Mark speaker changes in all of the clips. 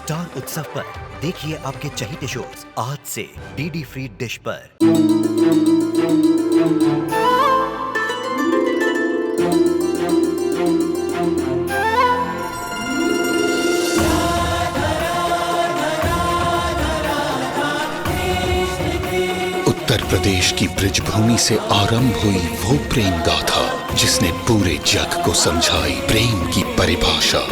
Speaker 1: Star उत्सव पर देखिए आपके चहीते शोज आज से डीडी फ्री डिश पर।
Speaker 2: उत्तर प्रदेश की ब्रिजभूमि से आरंभ हुई वो प्रेम गाथा जिसने पूरे जग को समझाई प्रेम की परिभाषा।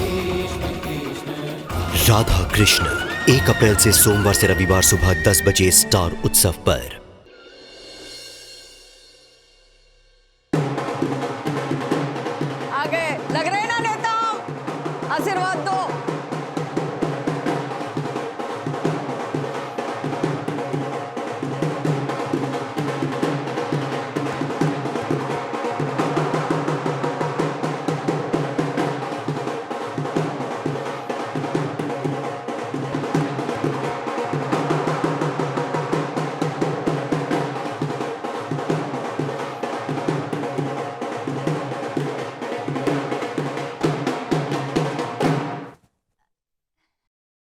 Speaker 1: राधा कृष्ण 1 अप्रैल से सोमवार से रविवार सुबह 10 बजे स्टार उत्सव पर।
Speaker 3: आगे लग रहे ना नेता, आशीर्वाद दो।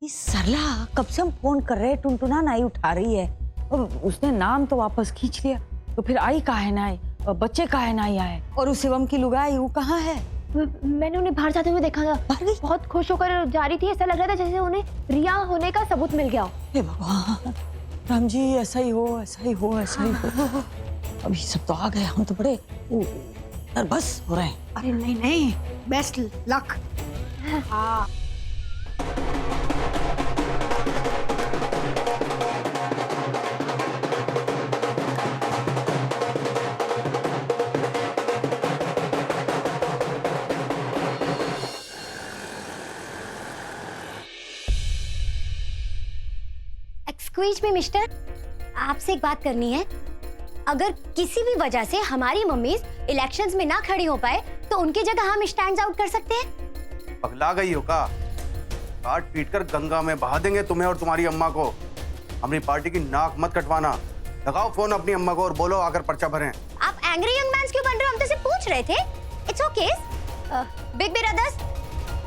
Speaker 3: सरला कब से हम फोन कर रहे हैं, टुनटुना नहीं उठा रही है। और उसने नाम तो वापस खींच लिया, तो फिर आई काहे ना आई, और बच्चे काहे ना आए, और उस शिवम की लुगाई वो कहाँ है?
Speaker 4: मैंने उन्हें बाहर जाते हुए देखा था। बहुत खुश होकर जा रही थी, ऐसा लग रहा था जैसे उन्हें रिया होने का सबूत मिल गया हो।
Speaker 3: हे भगवान, राम जी ऐसा ही हो, ऐसा ही हो, ऐसा ही हो। अभी सब तो आ गए, हम तो बड़े नर्वस हो रहे हैं।
Speaker 5: अरे नहीं नहीं, बेस्ट लक। हाँ
Speaker 4: एक्सक्यूज मी मिस्टर, आपसे एक बात करनी है। अगर किसी भी वजह से हमारी मम्मीज इलेक्शंस में ना खड़ी हो पाए तो उनकी जगह हम स्टैंड आउट कर सकते हैं।
Speaker 6: पगला गई हो का? काट पीट कर गंगा में बहा देंगे तुम्हें और तुम्हारी अम्मा को। अपनी पार्टी की नाक मत कटवाना। लगाओ फोन अपनी अम्मा को और बोलो आकर पर्चा भरें।
Speaker 4: आप एंग्री यंग मैन्स क्यों बन रहे हो? हम तो सिर्फ पूछ रहे थे। It's okay. बिग ब्रदर्स,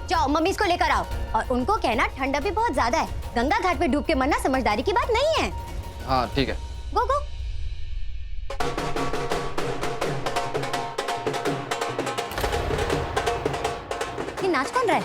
Speaker 4: जाओ मम्मीज को लेकर आओ और उनको कहना ठंडा भी बहुत ज्यादा है, गंगा घाट पे डूब के मरना समझदारी की बात नहीं है।
Speaker 7: हाँ ठीक है।
Speaker 4: गो गो। ये नाच कौन रहा है?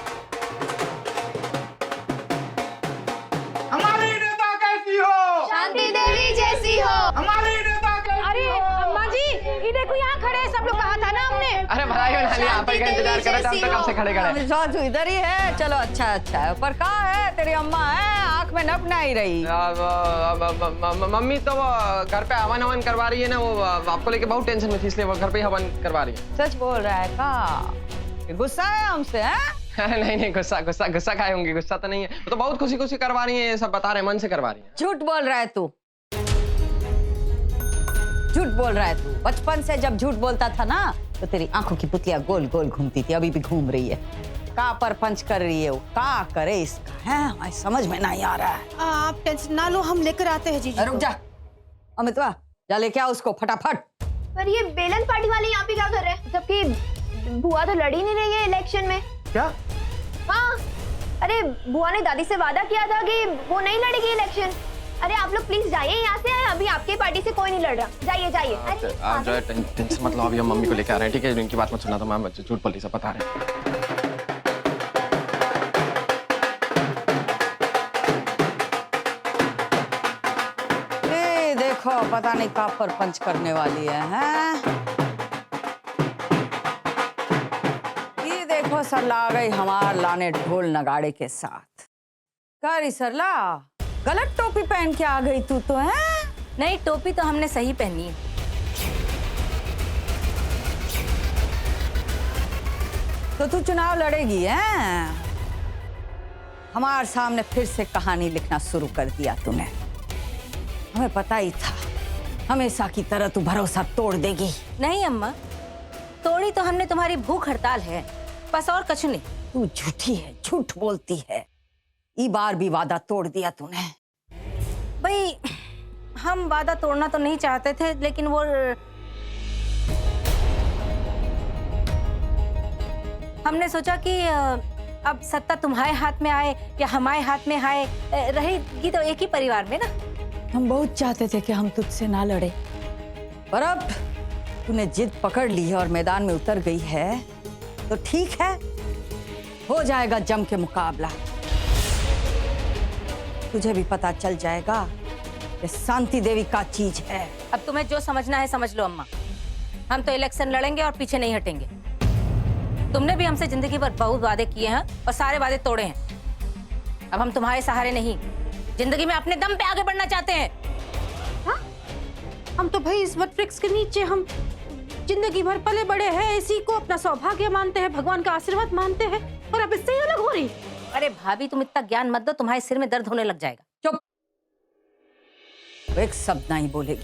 Speaker 5: हमारी नेता कैसी हो?
Speaker 4: शांति देवी जैसी हो।
Speaker 5: हमारी नेता कैसी
Speaker 8: अरे अम्मा जी, ये देखो यहाँ खड़े हैं सब लोग, कहा था ना हमने।
Speaker 7: अरे बधाई हो नानी, आप का इंतजार कर रहे थे, हम तो कब से खड़े खड़े।
Speaker 3: सासू इधर ही है। चलो अच्छा अच्छा है। पर कहाँ है तेरी अम्मा? है आंख में नप नहीं रही।
Speaker 7: मम्मी तो वो घर पे हवन हवन करवा रही है ना, वो आपको लेके बहुत टेंशन में थी, इसलिए वो घर पे ही हवन करवा रही है।
Speaker 3: सच बोल रहा है का? गुस्सा है हमसे? है
Speaker 7: नहीं नहीं, गुस्सा गुस्सा गुस्सा खाए होंगे, गुस्सा तो नहीं है। वो तो बहुत खुशी खुशी करवा रही है, ये सब बता रहे हैं, मन से करवा रही है।
Speaker 3: झूठ बोल रहा है तू, झूठ बोल रहा है तू। बचपन से जब झूठ बोलता था ना तो तेरी आंखों की पुतलियां गोल गोल घूमती थी, अभी भी घूम रही है। का पर पंच कर रही है वो, का करे इसका है, हमें समझ में नहीं आ रहा है।
Speaker 5: आप टेंशन ना लो, हम लेकर आते हैं जीजी।
Speaker 3: रुक जा अमितवा, जा लेके आओ उसको फटाफट।
Speaker 4: पर ये बेलन पार्टी वाले यहाँ पे क्या कर रहे हैं? जबकि बुआ तो लड़ी नहीं रही है इलेक्शन में।
Speaker 6: क्या?
Speaker 4: हाँ, अरे बुआ ने दादी से वादा किया था कि वो नहीं लड़ेगी इलेक्शन। अरे आप लोग प्लीज जाइए यहाँ से, अभी आपके पार्टी से कोई नहीं लड़ रहा। जाइए जाइए।
Speaker 7: आप जो है टेंशन मत लो, अभी हम मम्मी को लेके आ रहे हैं, ठीक है? इनकी बात मत सुना, तो मैम झूठ बोल रही, सब बता रहे हैं।
Speaker 3: देखो पता नहीं कहाँ पर पंच करने वाली है, हैं? ये देखो सरला आ गई हमार लाने ढोल नगाड़े के साथ। कारी सरला, गलत टोपी पहन के आ गई तू तो, है?
Speaker 8: नहीं, टोपी तो हमने सही पहनी है।
Speaker 3: तो तू चुनाव लड़ेगी, है? हमारे सामने फिर से कहानी लिखना शुरू कर दिया तूने। हमें पता ही था हमेशा की तरह तू भरोसा तोड़ देगी।
Speaker 8: नहीं अम्मा, तोड़ी तो हमने तुम्हारी भूख हड़ताल है, बस और कुछ नहीं।
Speaker 3: तू झूठी है, झूठ बोलती है। ई बार भी वादा तोड़ दिया तूने।
Speaker 8: भाई हम वादा तोड़ना तो नहीं चाहते थे, लेकिन वो हमने सोचा कि अब सत्ता तुम्हारे हाथ में आए या हमारे हाथ में आए, रहेगी तो एक ही परिवार में ना।
Speaker 3: हम बहुत चाहते थे कि हम तुझसे ना लड़े, पर अब तूने जिद पकड़ ली है और मैदान में उतर गई है, तो ठीक है, हो जाएगा जम के मुकाबला। तुझे भी पता चल जाएगा कि शांति देवी का चीज है।
Speaker 8: अब तुम्हें जो समझना है समझ लो अम्मा, हम तो इलेक्शन लड़ेंगे और पीछे नहीं हटेंगे। तुमने भी हमसे जिंदगी भर बहुत वादे किए हैं और सारे वादे तोड़े हैं। अब हम तुम्हारे सहारे नहीं, जिंदगी में अपने दम पे आगे बढ़ना चाहते हैं।
Speaker 5: हाँ? हम तो भाई इस वृक्ष के नीचे हम जिंदगी भर पले बड़े हैं, इसी को अपना सौभाग्य मानते हैं, भगवान का आशीर्वाद मानते हैं, और अब इससे ही अलग हो रही।
Speaker 8: अरे भाभी तुम इतना ज्ञान मत दो, तुम्हारे सिर में दर्द होने लग जाएगा।
Speaker 3: चुप, एक शब्द नहीं बोलेगी।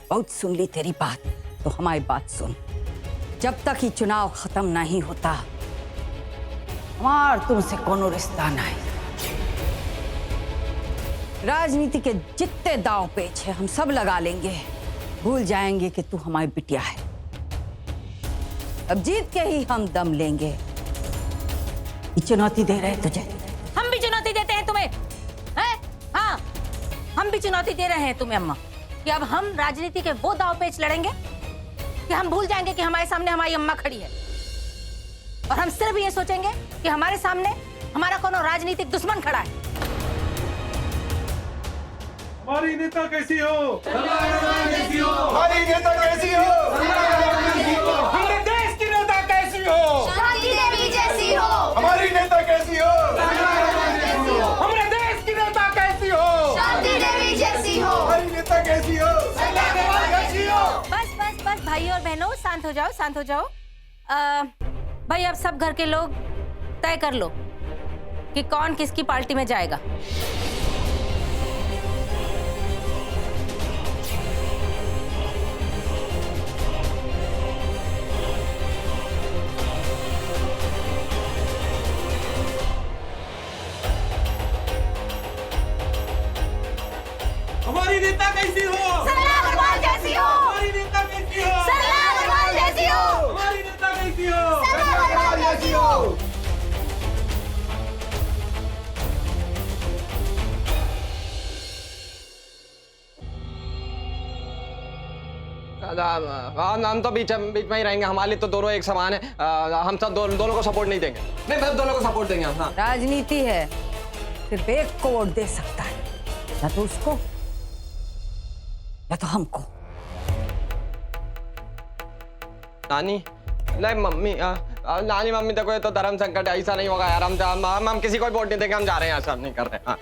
Speaker 3: बहुत सुन ली तेरी बात, तो हमारी बात सुन। जब तक ये चुनाव खत्म नहीं होता, हमार तुमसे कोनो रिश्ता नहीं। राजनीति के जितने दांव पेच है हम सब लगा लेंगे, भूल जाएंगे कि तू हमारी बिटिया है। अब जीत के ही हम दम लेंगे। ये चुनौती दे रहे हैं तुझे।
Speaker 8: हम भी चुनौती देते हैं तुम्हें, हैं? हाँ, हम भी चुनौती दे रहे हैं तुम्हें अम्मा, कि अब हम राजनीति के वो दांव पेच लड़ेंगे कि हम भूल जाएंगे कि हमारे सामने हमारी अम्मा खड़ी है, और हम सिर्फ ये सोचेंगे कि हमारे सामने हमारा कोनो राजनीतिक दुश्मन खड़ा है।
Speaker 9: हमारी नेता कैसी हो?
Speaker 10: हमारी नेता कैसी हो?
Speaker 9: हमारे देश की नेता कैसी हो?
Speaker 4: शांति देवी जैसी हो।
Speaker 10: हमारी नेता कैसी हो?
Speaker 9: हमारे देश की नेता कैसी हो?
Speaker 4: शांति देवी जैसी हो।
Speaker 10: हमारी नेता कैसी हो? कैसी हो?
Speaker 8: बस बस बस भाई और बहनों, शांत हो जाओ, शांत हो जाओ। भाई अब सब घर के लोग तय कर लो कि कौन किसकी पार्टी में जाएगा।
Speaker 9: हमारी नेता कैसी हो?
Speaker 4: सरला अग्रवाल जैसी हो।
Speaker 9: हमारी नेता कैसी हो?
Speaker 4: सरला अग्रवाल जैसी हो।
Speaker 9: हमारी नेता कैसी हो?
Speaker 4: सरला अग्रवाल जैसी हो।
Speaker 7: हम तो बीच में ही रहेंगे। हमारे लिए तो दोनों एक समान है। हम सब दोनों को सपोर्ट नहीं देंगे। नहीं, मतलब दोनों को सपोर्ट देंगे हम। हाँ।
Speaker 3: राजनीति है, सिर्फ एक को वोट दे सकता है, या तो उसको या तो हमको।
Speaker 7: नानी, नहीं मम्मी, नानी मम्मी देखो, ये तो धर्म संकट है, ऐसा नहीं होगा यार। हम किसी को वोट नहीं देंगे, हम जा रहे हैं, ऐसा नहीं कर रहे। हाँ।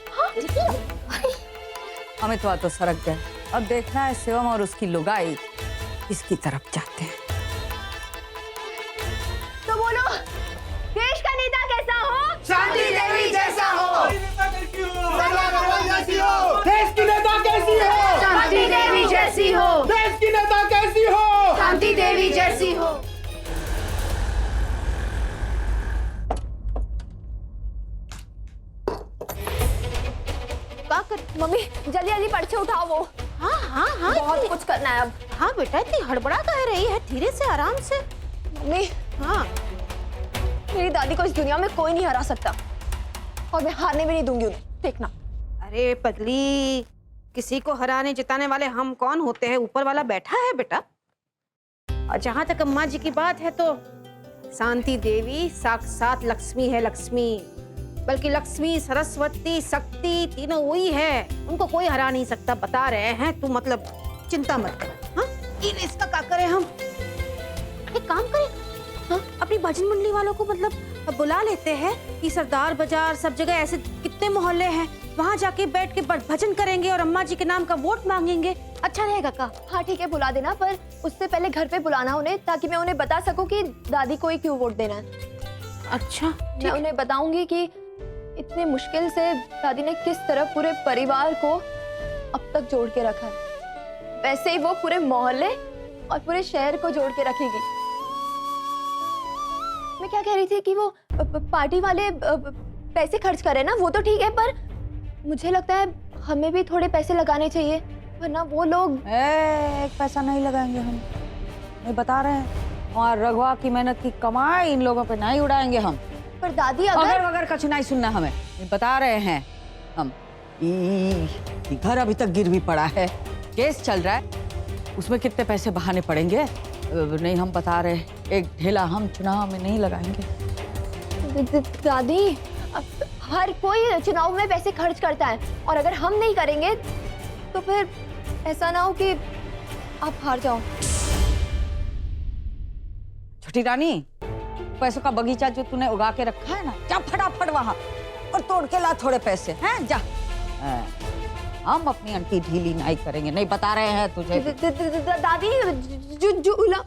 Speaker 3: अमित तो सरक गए। अब देखना है शिवम और उसकी लुगाई किसकी तरफ जाते हैं।
Speaker 4: तो बोलो, देश का नेता कैसा हो?
Speaker 10: शांति देवी जैसा हो।
Speaker 9: हमारी नेता कैसी हो?
Speaker 10: सरला अग्रवाल जैसी हो।
Speaker 9: देश की नेता कैसी हो?
Speaker 4: शांति देवी जैसी हो।
Speaker 9: देश की नेता कैसी हो?
Speaker 4: शांति देवी जैसी हो। मम्मी जल्दी जल्दी पर्चे उठाओ वो।
Speaker 5: हाँ हाँ हाँ,
Speaker 4: बहुत कुछ करना है अब।
Speaker 5: हाँ बेटा, इतनी हड़बड़ा कह रही है, धीरे से आराम से।
Speaker 4: मम्मी,
Speaker 5: हाँ,
Speaker 4: मेरी दादी को इस दुनिया में कोई नहीं हरा सकता, और मैं हारने भी नहीं दूंगी उन्हें, देखना।
Speaker 5: अरे पगली, किसी को हराने जिताने वाले हम कौन होते हैं? ऊपर वाला बैठा है बेटा। और जहां तक अम्मा जी की बात है, तो शांति देवी साक्षात लक्ष्मी है, लक्ष्मी। बल्कि लक्ष्मी, सरस्वती, शक्ति तीनों वही है, उनको कोई हरा नहीं सकता, बता रहे हैं। तू मतलब चिंता मत कर। हाँ, इसका क्या करें हम? एक काम करें, हाँ, अपनी भजन मंडली वालों को मतलब बुला लेते हैं कि सरदार बाजार, सब जगह ऐसे कितने मोहल्ले हैं, वहाँ जाके बैठ के भजन करेंगे और अम्मा जी के नाम का वोट मांगेंगे।
Speaker 4: अच्छा रहेगा का? हाँ ठीक है, बुला देना, पर उससे पहले घर पे बुलाना उन्हें, ताकि मैं उन्हें बता सकूं कि दादी को ही क्यों वोट देना है।
Speaker 5: अच्छा,
Speaker 4: मैं उन्हें बताऊंगी कि इतने मुश्किल से दादी ने किस तरह पूरे परिवार को अब तक जोड़ के रखा है, वैसे ही वो पूरे मोहल्ले और पूरे शहर को जोड़ के रखेगी। मैं क्या कह रही थी कि वो पार्टी वाले पैसे खर्च करे ना, वो तो ठीक है, पर मुझे लगता है हमें भी थोड़े पैसे लगाने चाहिए, वरना वो लोग।
Speaker 3: एक पैसा नहीं लगाएंगे हम, नहीं बता रहे हैं। वहाँ रघुआ की मेहनत की कमाई इन लोगों पे नहीं उड़ाएंगे हम।
Speaker 4: पर दादी
Speaker 3: अगर वगर कछ नहीं सुनना हमें, ये बता रहे हैं हम। ये घर अभी तक गिरवी पड़ा है, केस चल रहा है, उसमें कितने पैसे बहाने पड़ेंगे नहीं हम बता रहे। एक ढेला हम चुनाव में नहीं लगाएंगे।
Speaker 4: दादी, अब हर कोई चुनाव में पैसे खर्च करता है, और अगर हम नहीं करेंगे तो फिर ऐसा ना हो कि आप हार जाओ।
Speaker 3: छोटी रानी, पैसों का बगीचा जो तूने उगा के रखा है ना, जा फटाफट वहां और तोड़ के ला थोड़े पैसे हैं, जा। हम अपनी आंटी ढीली नहीं करेंगे, नहीं बता रहे हैं तुझे।
Speaker 4: दादी झूला।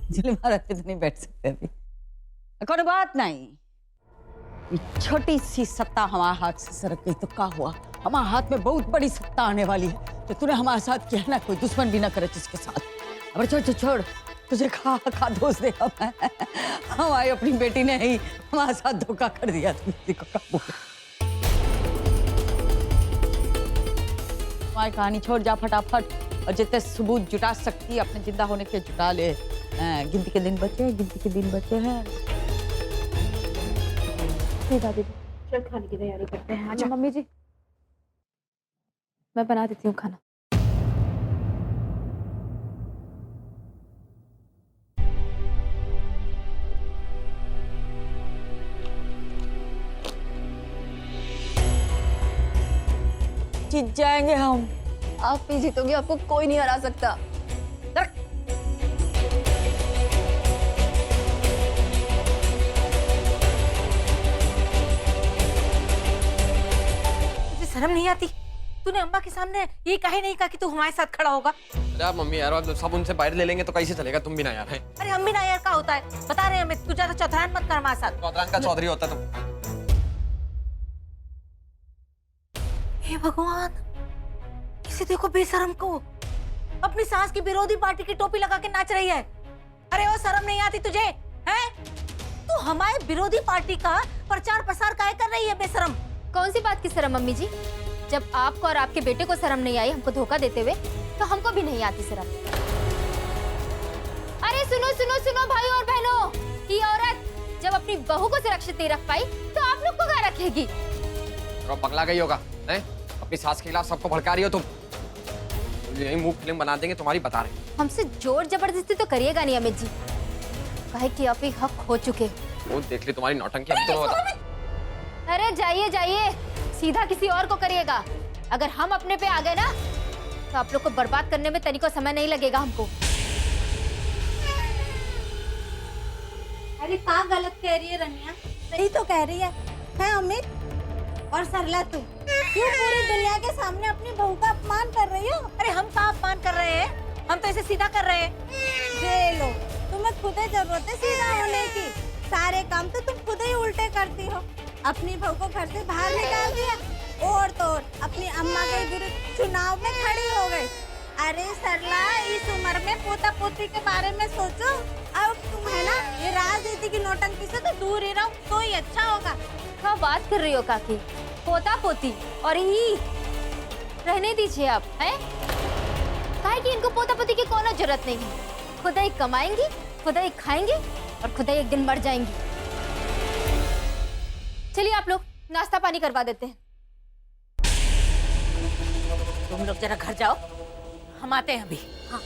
Speaker 3: अंजलि महाराज पे तो नहीं बैठ सकते अभी, कोई बात नहीं। ये छोटी सी सत्ता हमारे हाथ से सरक गई तो क्या हुआ? हमारे हाथ में बहुत बड़ी सत्ता आने वाली है, तो तूने हमारे साथ किया ना, कोई दुश्मन भी ना करे जिसके साथ। अब छोड़, तुझे खा दोष दे हमारी अपनी बेटी ने ही हमारे साथ धोखा कर दिया। हमारी कहानी छोड़, जा फटाफट, और जितने सबूत जुटा सकती अपने जिंदा होने के जुटा ले। गिनती के दिन बचे हैं।
Speaker 4: दादी चल खाने की तैयारी करते हैं। अच्छा मम्मी जी, मैं बना देती हूँ खाना।
Speaker 3: जीत जाएंगे हम।
Speaker 4: आप भी जीतोगे, आपको कोई नहीं हरा सकता।
Speaker 8: शर्म नहीं आती? तूने अम्मा के सामने ये कहे नहीं कहा कि तू हमारे साथ खड़ा होगा?
Speaker 7: अरे मम्मी यार, अब सब उनसे बाहर ले लेंगे तो कैसे चलेगा? तुम भी ना यार।
Speaker 8: अरे हम भी ना यार, क्या होता है बता रहे हैं हमें। तू ज्यादा चौधरान मत कर हमारे साथ।
Speaker 7: चौधरान का चौधरी होता तुम।
Speaker 8: हे भगवान, इसे देखो बेशरम को, अपनी सास की विरोधी पार्टी की टोपी लगा के नाच रही है। अरे वो शर्म नहीं आती तुझे? हैं? तू हमारे विरोधी पार्टी का प्रचार प्रसार काहे कर रही है बेशरम?
Speaker 4: कौन सी बात की शर्म मम्मी जी? जब आपको और आपके बेटे को शर्म नहीं आई हमको धोखा देते हुए, तो हमको भी नहीं आती शर्म। अरे सुनो भाई और बहनों, ये औरत जब अपनी बहू को सुरक्षित नहीं रख पाई तो आप लोग को क्या रखेगी?
Speaker 7: तो पगला गई होगा, हैं? अपनी सास के खिलाफ सबको भड़का रही हो तुम। यही मुंह फिल्म बना देंगे तुम्हारी, बता रहे।
Speaker 4: हमसे जोर जबरदस्ती तो करिएगा नहीं अमित जी, कहे कि आप ही हक हो चुके।
Speaker 7: वो देख ली तुम्हारी नौटंकी। अब तो बता।
Speaker 4: अरे जाइए, सीधा किसी और को करिएगा। अगर हम अपने पे आ गए ना, तो आप लोग को बर्बाद करने में तनिको समय नहीं लगेगा हमको।
Speaker 11: अरे क्या गलत कह रही है रनिया? सही तो कह रही है अमित? और सरला, तुम क्यों पूरी दुनिया के सामने अपनी बहू का अपमान कर रही हो?
Speaker 8: अरे हम कहाँ अपमान कर रहे हैं? हम तो इसे सीधा कर रहे हैं।
Speaker 11: ये लो, तुम्हें खुद ही जरूरत है सीधा होने की। सारे काम तो तुम खुद ही उल्टे करती हो। अपनी बहू को घर से बाहर निकाल दिया, और तो और अपनी अम्मा के विरुद्ध चुनाव में खड़ी हो गई। अरे सरला, इस उम्र में पोता पोती के बारे में सोचो। अब तुम है ना, ये राजनीति की नौटंकी से तो दूर ही रहो तो ही अच्छा होगा।
Speaker 4: क्या बात कर रही हो काकी? पोता पोती और ही रहने दीजिए आप, हैं? काहे कि इनको पोता पोती की कोई जरूरत नहीं है। खुद ही कमाएंगी, खुद ही खाएंगी और खुद ही एक दिन मर जाएंगी। चलिए आप लोग नाश्ता पानी करवा देते हैं।
Speaker 8: तुम लोग जरा घर जाओ, हम आते हैं अभी। हाँ।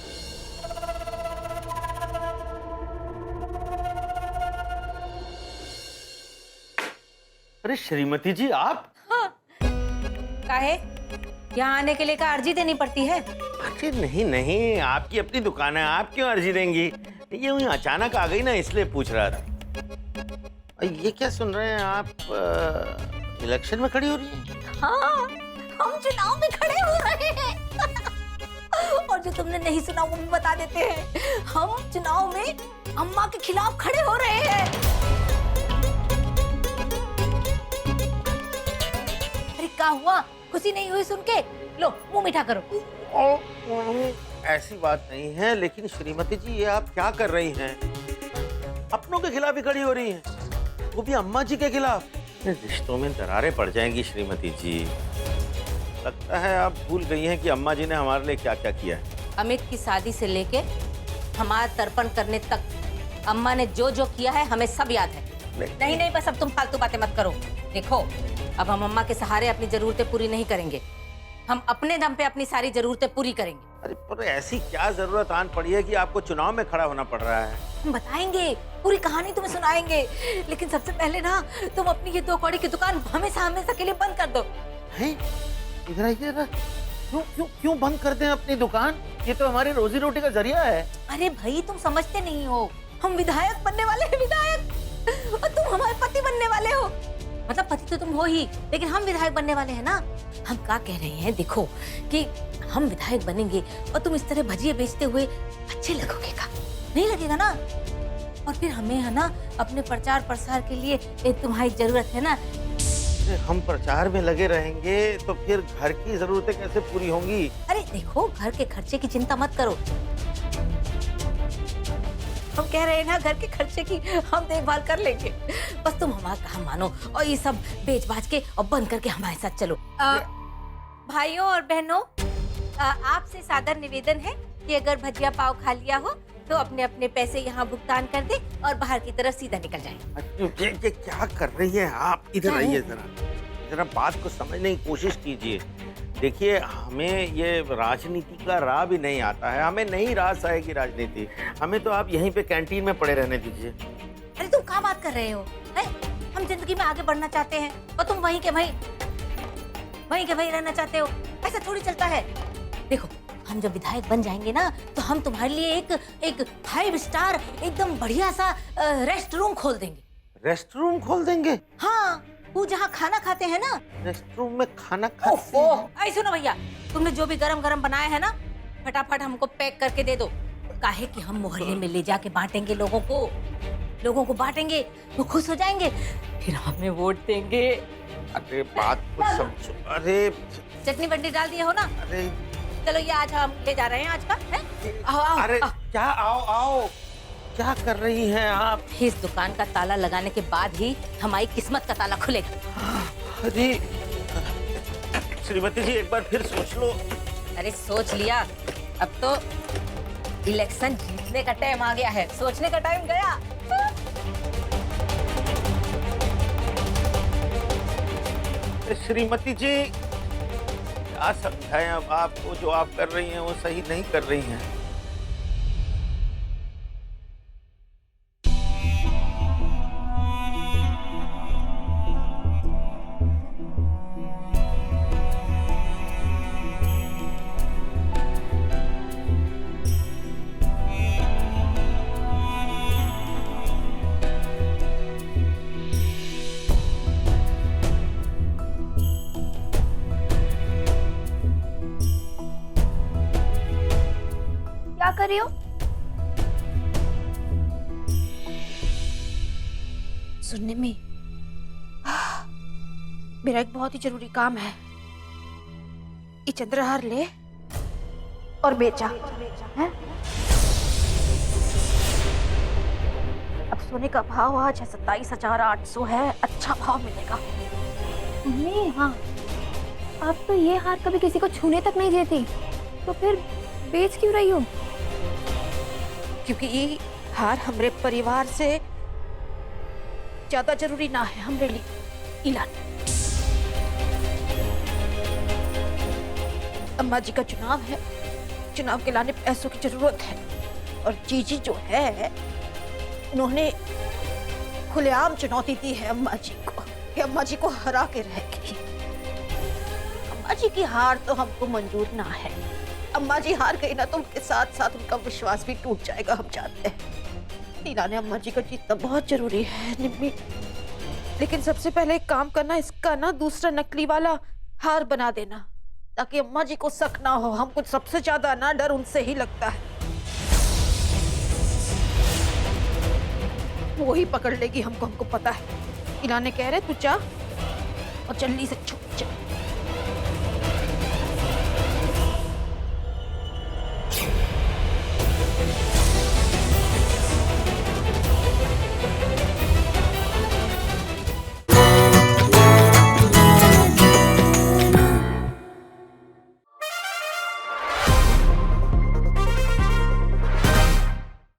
Speaker 12: अरे श्रीमती जी, आप?
Speaker 8: हाँ। काहे? यहाँ आने के लिए क्या अर्जी देनी पड़ती है?
Speaker 12: अरे नहीं, आपकी अपनी दुकान है, आप क्यों अर्जी देंगी? ये अचानक आ गई ना, इसलिए पूछ रहा था। ये क्या सुन रहे हैं आप? इलेक्शन में खड़ी हो रही हैं?
Speaker 8: हाँ, हम चुनाव में खड़े हो रहे हैं। और जो तुमने नहीं सुना वो भी बता देते हैं। हम चुनाव में अम्मा के खिलाफ खड़े हो रहे हैं। अरे क्या हुआ? खुशी नहीं हुई सुन के? लो मुंह मीठा करो।
Speaker 12: ऐसी बात नहीं है, लेकिन श्रीमती जी ये आप क्या कर रही हैं? अपनों के खिलाफ ही खड़ी हो रही हैं। वो भी अम्मा जी के खिलाफ। रिश्तों में दरारें पड़ जाएंगी श्रीमती जी। लगता है आप भूल गई हैं कि अम्मा जी ने हमारे लिए क्या क्या किया है।
Speaker 8: अमित की शादी से लेके हमारा तर्पण करने तक अम्मा ने जो जो किया है हमें सब याद है। नहीं नहीं, बस अब तुम फालतू बातें मत करो। देखो, अब हम अम्मा के सहारे अपनी जरूरतें पूरी नहीं करेंगे, हम अपने दम पे अपनी सारी जरूरतें पूरी करेंगे।
Speaker 12: अरे पर ऐसी क्या जरूरत आन पड़ी है कि आपको चुनाव में खड़ा होना पड़ रहा है?
Speaker 8: हम बताएंगे, पूरी कहानी तुम्हें सुनाएंगे, लेकिन सबसे पहले ना तुम अपनी ये 2 कौड़ी की दुकान हमेशा हमेशा के लिए बंद कर दो।
Speaker 12: हैं? इधर आइए जरा। क्यों बंद कर दें अपनी दुकान? ये तो हमारी रोजी रोटी का जरिया है।
Speaker 8: अरे भाई, तुम समझते नहीं हो, हम विधायक बनने वाले हैं, विधायक, और तुम हमारे पति बनने वाले हो। मतलब पति तो तुम हो ही, लेकिन हम विधायक बनने वाले हैं ना। हम क्या कह रहे हैं, देखो कि हम विधायक बनेंगे और तुम इस तरह भजिए बेचते हुए अच्छे लगोगे का? नहीं लगेगा ना। और फिर हमें है ना अपने प्रचार प्रसार के लिए तुम्हारी जरूरत है ना।
Speaker 12: हम प्रचार में लगे रहेंगे तो फिर घर की जरूरतें कैसे पूरी होंगी?
Speaker 8: अरे देखो, घर के खर्चे की चिंता मत करो। हम कह रहे हैं ना, घर के खर्चे की हम देखभाल कर लेंगे, बस तुम हमारा कहा मानो और ये सब बेच बाच के और बंद करके हमारे साथ चलो। भाइयों और बहनों, आपसे सादर निवेदन है कि अगर भजिया पाव खा लिया हो तो अपने अपने पैसे यहाँ भुगतान कर दे और बाहर की तरफ सीधा निकल जाए।
Speaker 12: ये क्या कर रही हैं आप? इधर आइए जरा बात को समझने की कोशिश कीजिए। देखिए, हमें ये राजनीति का राह भी नहीं आता है, हमें नहीं रास आएगी राजनीति। हमें तो आप यहीं पे कैंटीन में पड़े रहने दीजिए।
Speaker 8: अरे तुम क्या बात कर रहे हो? हम जिंदगी में आगे बढ़ना चाहते हैं और तुम वहीं के वहीं रहना चाहते हो। ऐसा थोड़ी चलता है। देखो, हम जब विधायक बन जाएंगे ना तो हम तुम्हारे लिए एक 5 स्टार एकदम बढ़िया सा रेस्ट रूम खोल देंगे।
Speaker 12: रेस्ट रूम खोल देंगे?
Speaker 8: हाँ, वो जहाँ खाना खाते हैं ना।
Speaker 12: रेस्ट रूम में खाना खाते हैं?
Speaker 8: ऐसे सुनो भैया, तुमने जो भी गरम बनाया है ना, फटाफट हमको पैक करके दे दो। काहे कि हम मोहल्ले में ले जाके बांटेंगे, लोगों को बांटेंगे, वो खुश हो जाएंगे, फिर हमें वोट देंगे।
Speaker 12: अरे बात को समझो। अरे
Speaker 8: चटनी बंडी डाल दिए हो ना?
Speaker 12: अरे
Speaker 8: चलो, ये आज हम ले जा रहे हैं आज का है? आओ।
Speaker 12: अरे क्या आओ क्या कर रही हैं आप?
Speaker 8: इस दुकान का ताला लगाने के बाद ही हमारी किस्मत का ताला खुलेगा।
Speaker 12: अरे श्रीमती जी, एक बार फिर सोच लो।
Speaker 8: अरे सोच लिया, अब तो इलेक्शन जीतने का टाइम आ गया है, सोचने का टाइम गया।
Speaker 12: श्रीमती जी, क्या समझाएं अब आपको? जो आप कर रही हैं वो सही नहीं कर रही हैं।
Speaker 4: क्या कर रही हो?
Speaker 5: सुनने में मेरा एक बहुत ही जरूरी काम है। ये चंद्रहार ले और बेचा है। अब सोने का भाव आज है 27,800 है, अच्छा भाव मिलेगा।
Speaker 4: मम्मी, हाँ, आप तो ये हार कभी किसी को छूने तक नहीं देती, तो फिर बेच क्यों रही हो?
Speaker 5: क्योंकि ये हार हमरे परिवार से ज्यादा जरूरी ना है हमरे लिए। इलान, अम्मा जी का चुनाव है, चुनाव के लाने पैसों की जरूरत है, और जीजी जो है उन्होंने खुलेआम चुनौती दी है अम्मा जी को कि अम्मा जी को हरा के रहेगी। अम्मा जी की हार तो हमको मंजूर ना है। अम्मा जी हार गई ना तो उनके साथ साथ उनका विश्वास भी टूट जाएगा, हम जानते हैं। टीना ने अम्मा जी का जीतना बहुत जरूरी है निम्मी, लेकिन सबसे पहले एक काम करना, इसका ना दूसरा नकली वाला हार बना देना, ताकि अम्मा जी को शक ना हो। हमको सबसे ज्यादा ना डर उनसे ही लगता है, वो ही पकड़ लेगी हमको पता है। टीना ने कह रहे तू जा और जल्दी से छुप जा।